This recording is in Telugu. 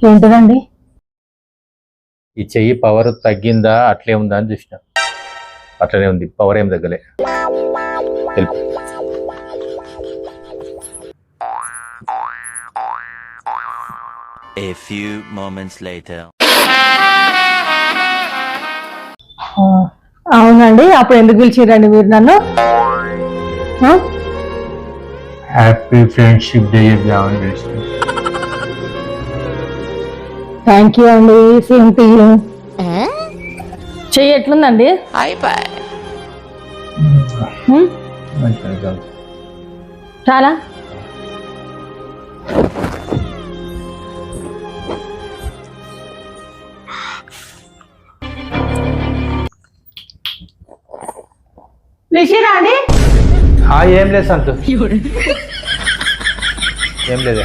ఏంటదండి? ఈ చెయ్యి పవర్ తగ్గిందా అట్లే ఉందా అని చూసిన. అట్లనే ఉంది, పవర్ ఏం తగ్గలే. తెలుపు. A few moments later. అవునండి, అప్పుడు ఎందుకు పిలిచిరండి మీరు నన్ను? హ్యాపీ ఫ్రెండ్షిప్ డే చెప్దామని పిలిచిన. థ్యాంక్ యూ అండి, సేమ్ టు యూ. చెయ్యి ఎట్లుందండి? మంచిగా చాలా లేచిరా అండి? ఏం లేదు సంతు, ఏం లేదే.